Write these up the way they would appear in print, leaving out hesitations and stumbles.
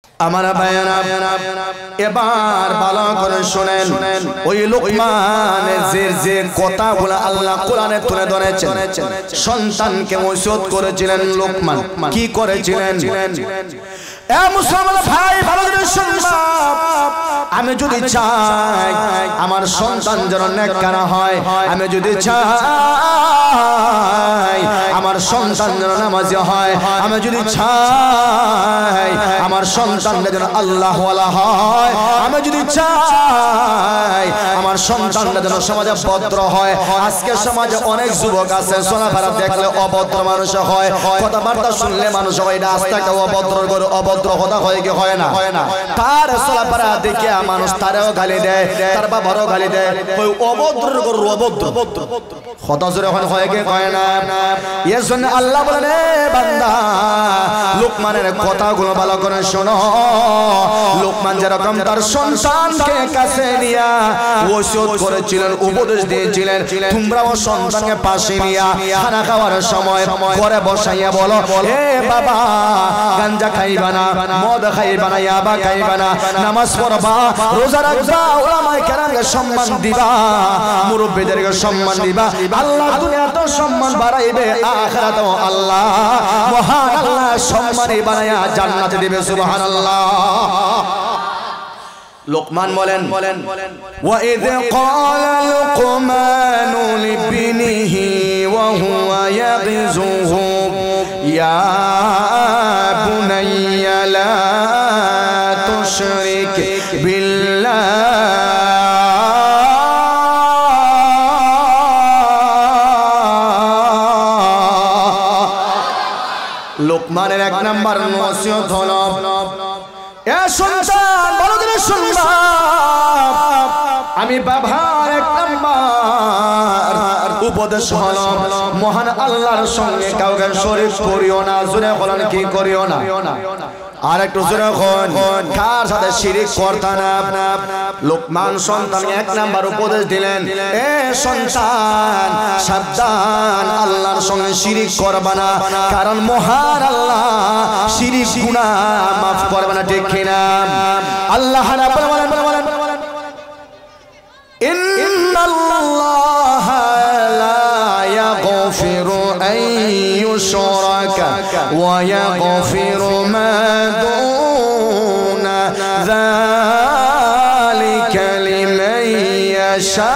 আমার ভাইয়েরা এবার ভালো করে শুনেন ওই লোকমান যে কথাগুলো আল্লাহ কোরআনে তুলে ধরেছেন সন্তানকে ওসিয়ত করেছিলেন লোকমান কি করেছিলেন এ মুসলমান ভাই ভালো করে শুনবা আমি যদি চাই আমার সন্তান যেন নেককার হয় আমি যদি চাই আমার সন্তান যেন নামাজি হয় আমি যদি চাই আমার সন্তান যেন আল্লাহওয়ালা হয় আমি যদি চাই আমার সন্তানটা যেন সমাজে ভদ্র হয় আজকে সমাজে অনেক যুবক আছে চলাফেরা দেখলে অভদ্র মানুষ হয় কথাবার্তা শুনলে মানুষ হয় এটা আস্তাকে অভদ্র করে অভদ্র কথা হয় কি হয় না তার চলাফেরা দেখে মানুষ তারও গালি দেয় তার বাবারও গালি দেয় ওই অভদ্র গরু অভদ্র কথা জোরে হয় কি হয় না এর জন্য আল্লাহ বলেন এ বান্দা লোকমানের কথাগুলো ভালো করে শোনো লোকমান যেরকম তার সন্তানকে কাছে নিয়া ওসিয়ত করেছিলেন উপদেশ দিয়েছিলেন তোমরাও সন্তানকে পাশে নিয়া খানা খাওয়ার সময় ঘরে বসাইয়া বলো এ বাবা গাঞ্জা খাইবা না মদ খাইবা না ইয়াবা খাইবা না নামাজ পড়বা রোজা রাখবা ওলামায়ে কেরামকে সম্মান দিবা মুরব্বিদেরকে সম্মান দিবা আল্লাহ দুনিয়াতেও সম্মান বাড়াইবে আখিরাতেও আল্লাহ মহান আল্লাহ সম্মানী বানায়া জান্নাতে দিবে সুবহানাল্লাহ লোকমান বলেন ওয়াইদ ক্বালা লুকমানু লিবনিহি ওয়া হুয়া ইয়াযুহু ইয়া বুনাইয়া লা তুশরিক বিল্লাহ লোকমানের এক নাম্বার নসিহত হলো এ সন্তান ভালো করে শুনবা আমি বাবার এক নাম্বার উপদেশ হলো মহান আল্লাহর সঙ্গে কাউকে শরীক করিও না জোরে বলেন কি করিও না আর একটু জোরে কোন কার সাথে শিরিক করতা না লোকমান সন্তানকে এক নাম্বার উপদেশ দিলেন এ সন্তান সাবধান আল্লাহর সঙ্গে শিরিক করবা না কারণ মহান আল্লাহ শিরিক গুনাহ maaf করবে না ঠিক কিনা আল্লাহ রাব্বুল বলেন ইন্নাল্লাহা লা ইয়াগফিরু আন ইউশরাকা ওয়া ইয়াগফিরু মা দুনা যালিকা লিমান ইয়াশা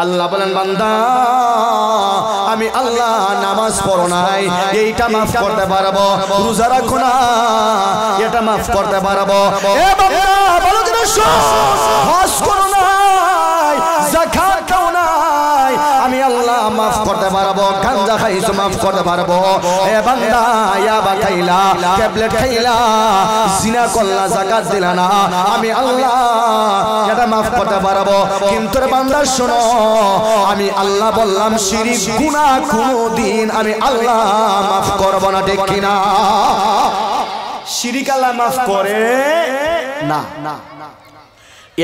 আল্লাহ বলেন বান্দা আমি আল্লাহ নামাজ পড়ো নাই এইটা maaf করতে পারবো রোজা রাখো না এটা maaf করতে পারবো এ বান্দা ভালো করে শোন হজ করো নাই যাকাত দাও নাই আমি আল্লাহ maaf করতে পারবো গাঞ্জা খাইছো maaf করতে পারবো এ বান্দা ইয়াবা খাইলা ট্যাবলেট খাইলা জিনা করলা যাকাত দিলা না আমি আল্লাহ এটা maaf করতে পারবো কিন্তু রে বান্দা শোনো আমি আল্লাহ বললাম শিরিক গুনাহ কোনদিন আমি আল্লাহ maaf করব না ঠিক কিনা শিরিক আল্লাহ maaf করে না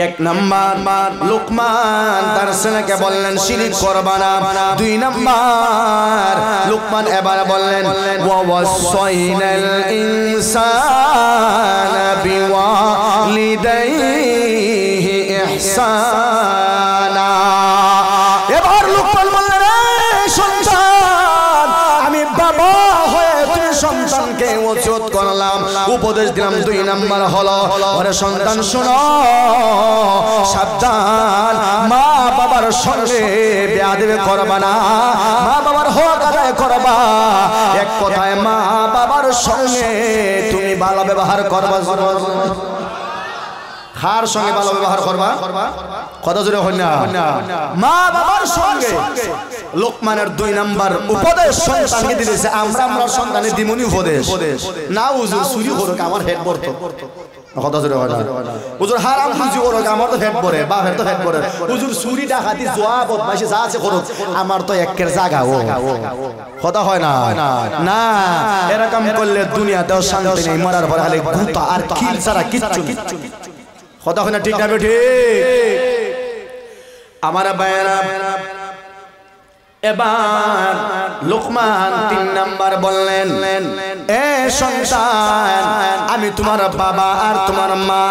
এক নাম্বার লোকমান তার ছেলেকে বললেন শিরিক করবা না দুই নাম্বার লোকমান এবার বললেন ওয়া ওয়াসাইনাল ইনসানা বিওয়ালিদাইহি ইহসানা এবার লোকমান বললেন সন্তান আমি বাবা হয়ে তুমি সন্তানকে ওসিয়ত করলাম উপদেশ দিলাম দুই নাম্বার হলো ওরে সন্তান শোনো সাবধান মা বাবার সঙ্গে বেয়াদবি করবা না মা বাবার হক আদায় করবা এক কথায় মা বাবার সঙ্গে তুমি ভালো ব্যবহার করবা কার সঙ্গে ভালো ব্যবহার করবা কত জোরে হল না মা বাবার সঙ্গে লোকমানের দুই নাম্বার উপদেশ সন্তানকে দিয়েছে আমরা সন্তানের দিমুনি উপদেশ না হুজুর চুরি করুক আমার হেড বর্ত কথা জোরে হয় না হুজুর হারাম চুরি করুক আমার তো হেড পড়ে বাপের তো হেড পড়ে হুজুর চুরি ডাকাতি জোয়া বদমাইশি যা আছে করুক আমার তো একের জায়গা ও কথা হয় না না এরকম করলে দুনিয়াতেও শান্তি নেই মরার পরে খালি গুতা আর কিল ছাড়া কিচ্ছু কথা হয় না ঠিক না ঠিক আমার ভাইয়েরা এবার লোকমান 3 নাম্বার বললেন, এ সন্তান, আমি তোমার বাবা আর তোমার মা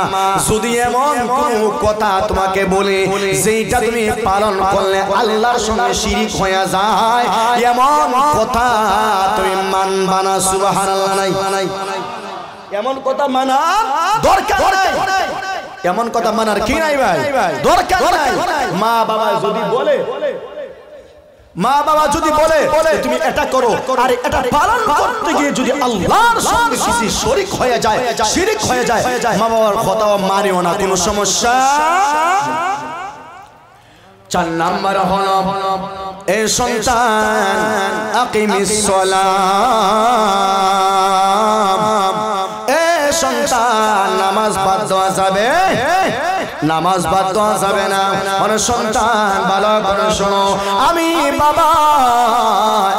যদি এমন কোনো কথা তোমাকে বলি যেটা তুমি পালন করলে আল্লাহর সঙ্গে শিরিক হয়ে যায়, এমন কথা তুমি মানবা না। সুবহানাল্লাহ। নাই এমন কথা মানা দরকার নাই, এমন কথা মানার কি নাই ভাই, দরকার নাই। মা বাবা যদি বলে, মা বাবা যদি বলে তুমি এটা করো, আর এটা পালন করতে গিয়ে যদি আল্লাহর সঙ্গে কিছু শরীক হয়ে যায়, শিরিক হয়ে যায়, মা বাবার কথা মানিও না, কোনো সমস্যা। 4 নাম্বার হলো, এ সন্তান আকিমিস সালাম, এ সন্তান নামাজ বাদ দেওয়া যাবে, নামাজ বাদ দেওয়া যাবে না। ওরে সন্তান ভালো করে শোনো, আমি বাবা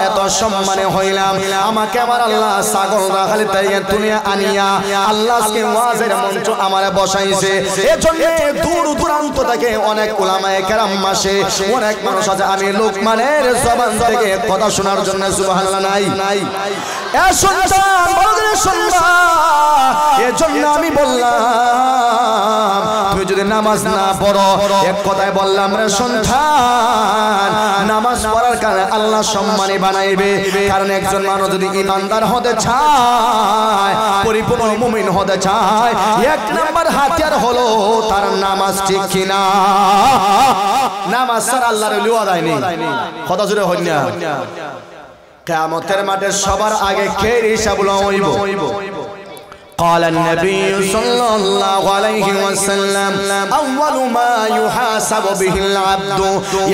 এত সম্মানে হইলাম, আমাকে আমার আল্লাহ ছাগল রাখালি তাই তুমি আনিয়া আল্লাহকে ওয়াজের মঞ্চ আমারে বসাইছে। এজন্য দূর দূরান্ত থেকে অনেক উলামায়ে কেরাম আসে, অনেক মানুষ আছে, আমি লোকমানের জবান থেকে কথা শোনার জন্য। সুবহানাল্লাহ। নাই এ সন্তান ভালো করে শুনবা, এজন্য আমি বললাম তুমি যদি নামাজ না পড়ো, এক কথায় বললাম রে সন্তান, নামাজ পড়ার কারণে আল্লাহ সম্মানী বানাইবে। কারণ একজন মানুষ যদি ইমানদার হতে চায়, পরিপূর্ণ মুমিন হতে চায়, 1 নাম্বার হাতিয়ার হলো তার নামাজ ঠিক কিনা। নামাজ ছাড়া আল্লাহর ওলি আদায় নেই, কথা জুড়ে হই না। কিয়ামতের মাঠে সবার আগে কে হিসাব লইব? قال النبي صلى الله عليه وسلم أول ما يحاسب به العبد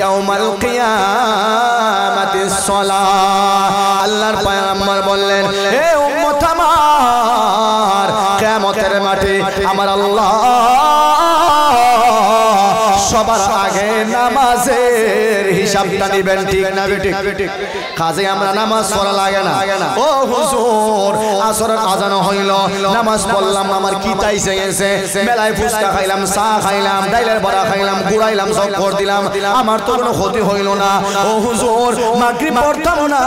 يوم القيامة الصلاة। আল্লাহর পয়গম্বর বললেন, হে উম্মত আমার, কিয়ামতের মাঠে আমার আল্লাহ সবার আগে নামাজের হিসাবটা নেবেন, ঠিক না বেঠিক? কাজে আমরা নামাজ পড়া লাগে না। ও হুজুর, আসরের আজান হইল, নামাজ পড়লাম, আমার কি চাইছে গেছে, মেলায় ফুচকা খাইলাম, চা খাইলাম, ডাইলের বড়া খাইলাম, গুড়াইলাম, সব করে দিলাম, আমার তো কোনো ক্ষতি হইল না। ও হুজুর, মাগরিব পড়তাম না,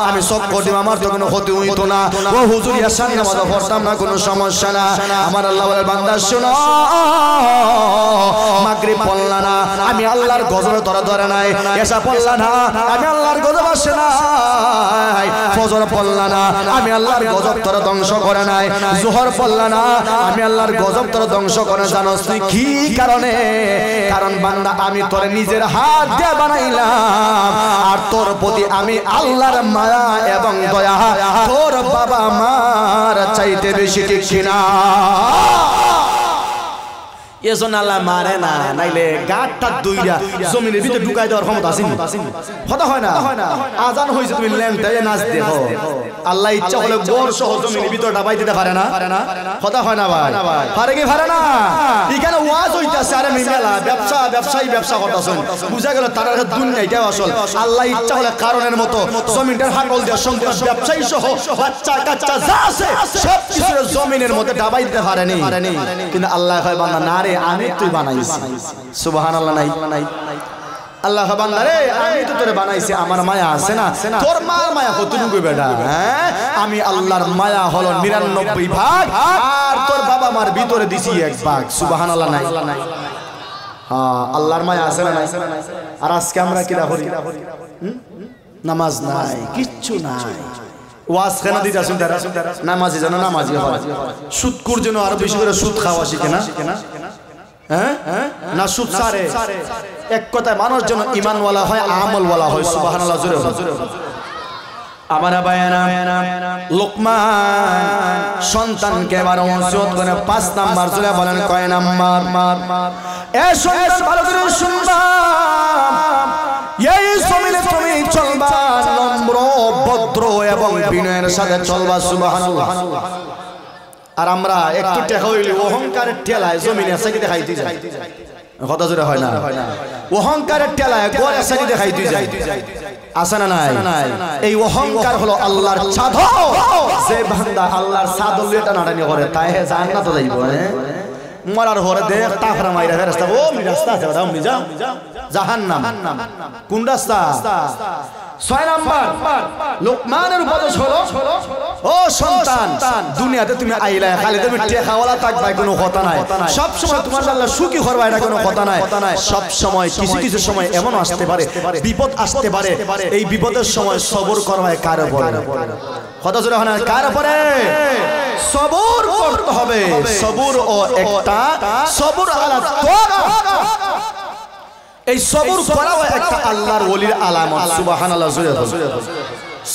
আমি সব করে দিলাম, আমার তো কোনো ক্ষতি হইতো না। ও হুজুর, ইয়াসান নামাজ পড়তাম না, কোনো সমস্যা না। আমার আল্লাহ বলে, বান্দা শোনো, মাগরিব পড়লা না, আমি আল্লাহর গজবে তোরা ধরে নাই। এশা পড়লা না, আমি আল্লাহর গজব আসে নাই। ফজর পড়লা না, আমি আল্লাহর গজব তোরা ধ্বংস করে নাই। জোহর পড়লা না, আমি আল্লাহর গজব তোরা ধ্বংস করে। জানোস তুই কি কারণে? কারণ বান্দা, আমি তোর নিজের হাত দিয়ে বানাইলাম, আর তোর প্রতি আমি আল্লাহর মায়া এবং দয়া তোর বাবা মার চাইতে বেশি, ঠিক কিনা? এজন্য আল্লাহ মারে না, নাইলে গাঁটটা দুইটা জমিনের ভিতরে ঢুকাই দেওয়ার ক্ষমতা আছে। কথা হয় না? আজান হয়েছে, তুমি ল্যাংটায় নাচ দেখো, আল্লাহ ইচ্ছা হলে বড় সহ জমিনের ভিতরে ডাবাই দিতে পারে না? কথা হয় না ভাই? পারে কি পারে না? এখানে ওয়াজ হইতাছে, আরে মেলা ব্যবসা, ব্যবসায়ী ব্যবসা করতেছেন, বুঝা গেল তার দুনিয়াটাই আসল। আল্লাহ ইচ্ছা হলে কারণের মতো জমিনটার হাকল দিয়ে সম্পূর্ণ ব্যবসায়ী সহ বাচ্চা কাচ্চা যা আছে সব কিছু জমিনের মধ্যে ডাবাই দিতে পারেনি। কিন্তু আল্লাহ হয় বান্দা, না রে আমি তুই বানাইছি। সুবহানাল্লাহ। নাই আল্লাহ বান্দা রে, আমি তো তোরে বানাইছি, আমার মায়া আছে না? তোর মার মায়া কতটুকু বেটা? হ্যাঁ, আমি আল্লাহর মায়া হলো 99 ভাগ, আর তোর বাবা মার ভিতরে দিছি 1 ভাগ। সুবহানাল্লাহ। নাই হ্যাঁ, আল্লাহর মায়া আছে না? নাই। আর আজকে আমরা কি করি? নামাজ নাই, কিচ্ছু নাই। ওয়াজ কেন দিতে আসুন তারা? নামাজি যেন নামাজি হয়, সুদকুর যেন আরো বেশি করে সুদ খাওয়া শিখে না, হ্যাঁ না সুদ সারে। এক কথায় মানুষ যেন ইমানওয়ালা হয়, আমলওয়ালা হয়। সুবহানাল্লাহ। জোরে আমার বায়ানা, লোকমান সন্তানকে এবার ওসিয়ত করে 5 নাম্বার জোরে বলেন, কয় নাম্বার? এ সন্তান ভালো করে শুনবা, এই জমিনে তুমি চলবা নম্র, ভদ্র এবং বিনয়ের সাথে চলবা। সুবহানাল্লাহ। আর আমরা একটু টেকা হইলে অহংকারের ঠেলায় জমিনে সাকি দেখাইতে যাই। কথা জোরে হয় না? অহংকারের ঠেলায় গোড়া সাকি দেখাইতে যাই। আছে না নাই? এই অহংকার হলো আল্লাহর চাদর। যে বান্দা আল্লাহর চাদর লিয়ে টানাটানি করে, তাই জান্নাত যাইব। মরার পরে দেখ তাফরা মাইরা ফেরেশতা, ও মি রাস্তা আছে, দাও মি যাও। জাহান্নাম। কোন রাস্তা? 6 নাম্বার লোকমানের উপদেশ হলো, ও সন্তান, দুনিয়াতে তুমি আইলা খালি তুমি টেকাওয়ালা থাকবা কোনো কথা নাই, সব সময় তোমার আল্লাহ সুখী করবা এটা কোনো কথা নাই। সব সময় কিছু কিছু সময় এমন আসতে পারে, বিপদ আসতে পারে, এই বিপদের সময় সবর করবা কার উপরে? কথা জোরে হয় না, কার উপরে? সবর করতে হবে। সবর ও একটা সবর আলা তাআত, এই সবর করাও একটা আল্লাহর ওলির আলামত। সুবহানাল্লাহ।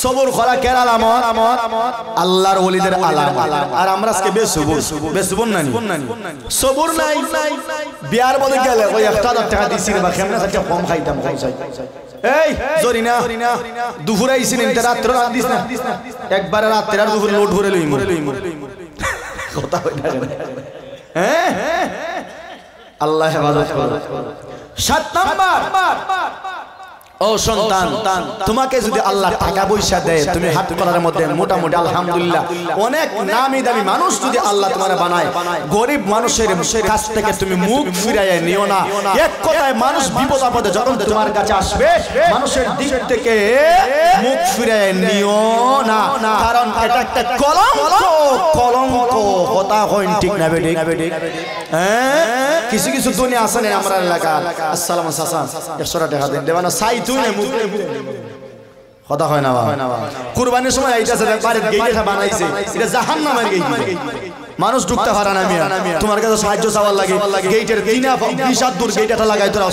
সবর করা কেন আলামত? আল্লাহর ওলিদের আলামত। আর আমরা আজকে বেসবর নাই, সবর নাই। বিয়ার বলে গেলে ওই 1000 টাকা দিছি বা কেমনে একটা কম খাইতাম, এই জরিনা দুপুরে আইছিস না, রাত্রে রাত দিস না, একবারে রাত্রে আর দুপুরে লোড ভরে লইম কথা হই না। হ্যাঁ, আল্লাহ হেফাজত করে। 7 নাম্বার, ও সন্তান, তোমাকে যদি আল্লাহ টাকা পয়সা দেয়, তুমি হাত করার মধ্যে মোটামুটি আলহামদুলিল্লাহ অনেক নামি দামি মানুষ যদি আল্লাহ তোমার বানায়, গরিব মানুষের কাছ থেকে তুমি মুখ ফিরাইয়া নিও না। এক কথায় মানুষ বিপদ আপদে যখন তোমার কাছে আসবে, মানুষের দিক থেকে মুখ ফিরাইয়া নিও না, কারণ এটা একটা কলঙ্ক। কথা কইন ঠিক না বেঠিক? হ্যাঁ, কিছু কিছু দুনিয়া আছে না আমরা এলাকা, আসসালামু আলাইকুম 100 টাকা দেন, দেবানা সাই তুই না মুখ কথা হয় না। কুরবানির সময় আইতাছে বাড়ির গেইটটা বানাইছে, এটা জাহান্নামের গেইট, মানুষ ঢুকতে পারে না। মিয়া তোমার কাছে সাহায্য চাওয়ার লাগে, গেইটের 3 হাত দূর গেইটটা লাগাই তোরা